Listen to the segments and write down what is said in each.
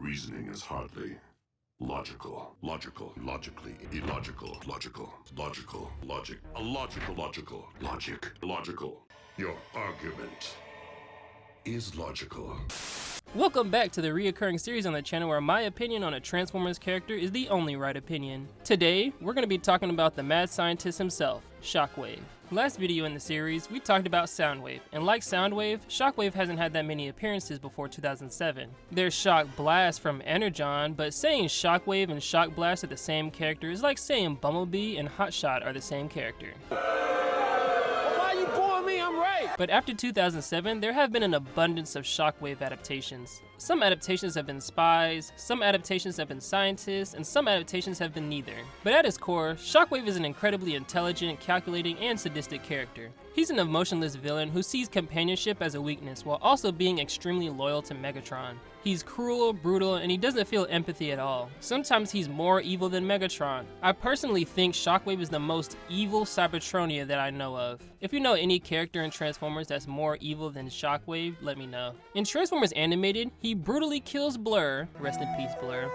reasoning is hardly logical. Logically, illogical, logical. Your argument is logical. Welcome back to the reoccurring series on the channel where my opinion on a Transformers character is the only right opinion. Today, we're going to be talking about the mad scientist himself, Shockwave. Last video in the series, we talked about Soundwave, and like Soundwave, Shockwave hasn't had that many appearances before 2007. There's Shock Blast from Energon, but saying Shockwave and Shock Blast are the same character is like saying Bumblebee and Hotshot are the same character. But after 2007, there have been an abundance of Shockwave adaptations. Some adaptations have been spies, some adaptations have been scientists, and some adaptations have been neither. But at its core, Shockwave is an incredibly intelligent, calculating, and sadistic character. He's an emotionless villain who sees companionship as a weakness while also being extremely loyal to Megatron. He's cruel, brutal, and he doesn't feel empathy at all. Sometimes he's more evil than Megatron. I personally think Shockwave is the most evil Cybertronia that I know of. If you know any character in Transformers that's more evil than Shockwave, let me know. In Transformers Animated, he brutally kills Blur, rest in peace Blur,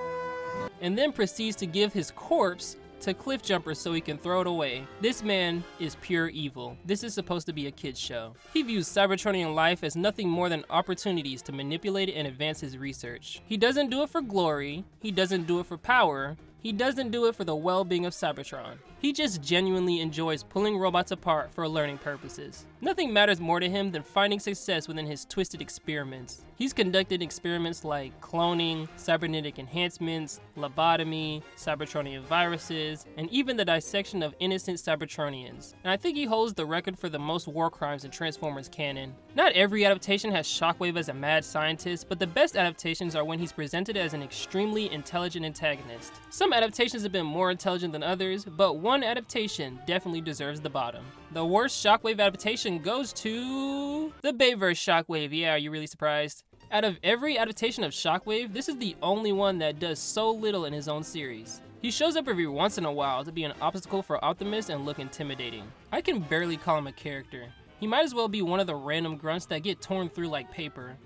and then proceeds to give his corpse to Cliffjumper so he can throw it away. This man is pure evil. This is supposed to be a kid's show. He views Cybertronian life as nothing more than opportunities to manipulate and advance his research. He doesn't do it for glory, he doesn't do it for power, he doesn't do it for the well-being of Cybertron. He just genuinely enjoys pulling robots apart for learning purposes. Nothing matters more to him than finding success within his twisted experiments. He's conducted experiments like cloning, cybernetic enhancements, lobotomy, Cybertronian viruses, and even the dissection of innocent Cybertronians. And I think he holds the record for the most war crimes in Transformers canon. Not every adaptation has Shockwave as a mad scientist, but the best adaptations are when he's presented as an extremely intelligent antagonist. Some adaptations have been more intelligent than others, but one adaptation definitely deserves the bottom. The worst Shockwave adaptation goes to the Bayverse Shockwave. Yeah, are you really surprised? Out of every adaptation of Shockwave, this is the only one that does so little in his own series. He shows up every once in a while to be an obstacle for Optimus and look intimidating. I can barely call him a character. He might as well be one of the random grunts that get torn through like paper.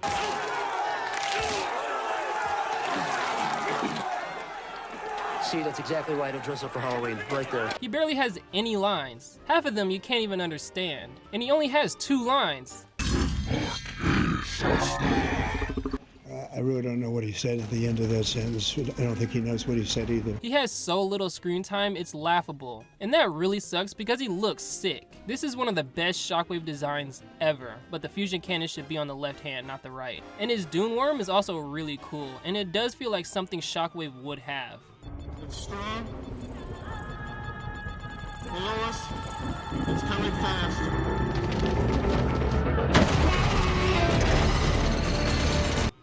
See, that's exactly why I don't dress up for Halloween, right there. He barely has any lines. Half of them you can't even understand. And he only has 2 lines. I really don't know what he said at the end of that sentence. I don't think he knows what he said either. He has so little screen time, it's laughable. And that really sucks because he looks sick. This is one of the best Shockwave designs ever, but the fusion cannon should be on the left hand, not the right. And his Dune Worm is also really cool, and it does feel like something Shockwave would have. It's strong. Below us. It's coming fast.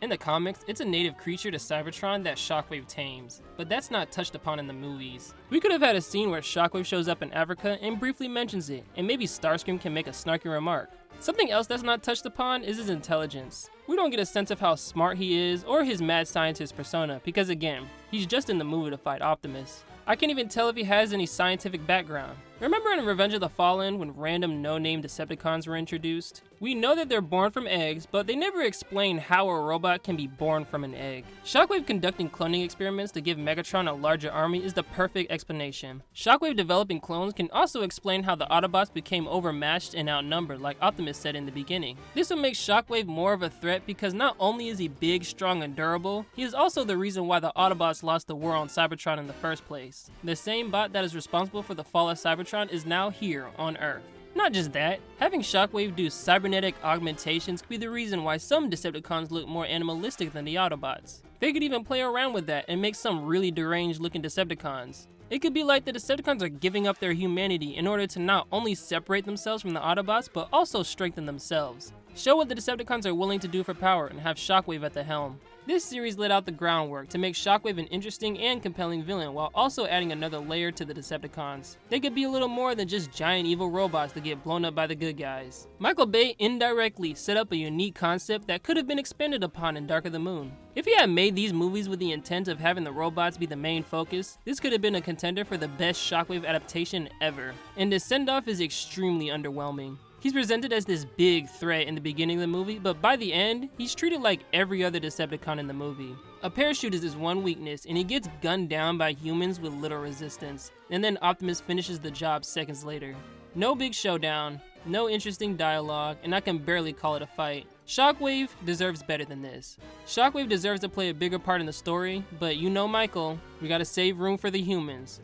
In the comics, it's a native creature to Cybertron that Shockwave tames, but that's not touched upon in the movies. We could have had a scene where Shockwave shows up in Africa and briefly mentions it, and maybe Starscream can make a snarky remark. Something else that's not touched upon is his intelligence. We don't get a sense of how smart he is or his mad scientist persona because again, he's just in the movie to fight Optimus. I can't even tell if he has any scientific background. Remember in Revenge of the Fallen when random no-name Decepticons were introduced? We know that they're born from eggs, but they never explain how a robot can be born from an egg. Shockwave conducting cloning experiments to give Megatron a larger army is the perfect explanation. Shockwave developing clones can also explain how the Autobots became overmatched and outnumbered like Optimus said in the beginning. This will make Shockwave more of a threat because not only is he big, strong, and durable, he is also the reason why the Autobots lost the war on Cybertron in the first place. The same bot that is responsible for the fall of Cybertron is now here on Earth. Not just that, having Shockwave do cybernetic augmentations could be the reason why some Decepticons look more animalistic than the Autobots. They could even play around with that and make some really deranged looking Decepticons. It could be like the Decepticons are giving up their humanity in order to not only separate themselves from the Autobots, but also strengthen themselves. Show what the Decepticons are willing to do for power and have Shockwave at the helm. This series laid out the groundwork to make Shockwave an interesting and compelling villain while also adding another layer to the Decepticons. They could be a little more than just giant evil robots that get blown up by the good guys. Michael Bay indirectly set up a unique concept that could have been expanded upon in Dark of the Moon. If he had made these movies with the intent of having the robots be the main focus, this could have been a contender for the best Shockwave adaptation ever. And his send-off is extremely underwhelming. He's presented as this big threat in the beginning of the movie, but by the end, he's treated like every other Decepticon in the movie. A parachute is his one weakness, and he gets gunned down by humans with little resistance, and then Optimus finishes the job seconds later. No big showdown, no interesting dialogue, and I can barely call it a fight. Shockwave deserves better than this. Shockwave deserves to play a bigger part in the story, but you know Michael, we gotta save room for the humans.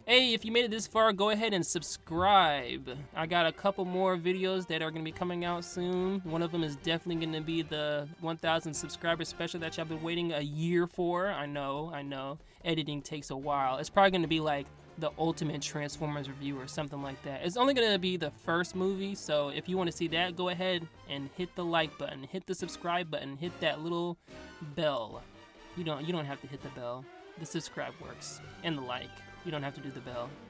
Hey, if you made it this far, go ahead and subscribe. I got a couple more videos that are gonna be coming out soon. One of them is definitely gonna be the 1,000 subscriber special that y'all been waiting a year for. I know. Editing takes a while. It's probably gonna be like the ultimate Transformers review or something like that. It's only gonna be the first movie, so if you wanna see that, go ahead and hit the like button, hit the subscribe button, hit that little bell. You don't have to hit the bell. The subscribe works, and the like. You don't have to do the bell.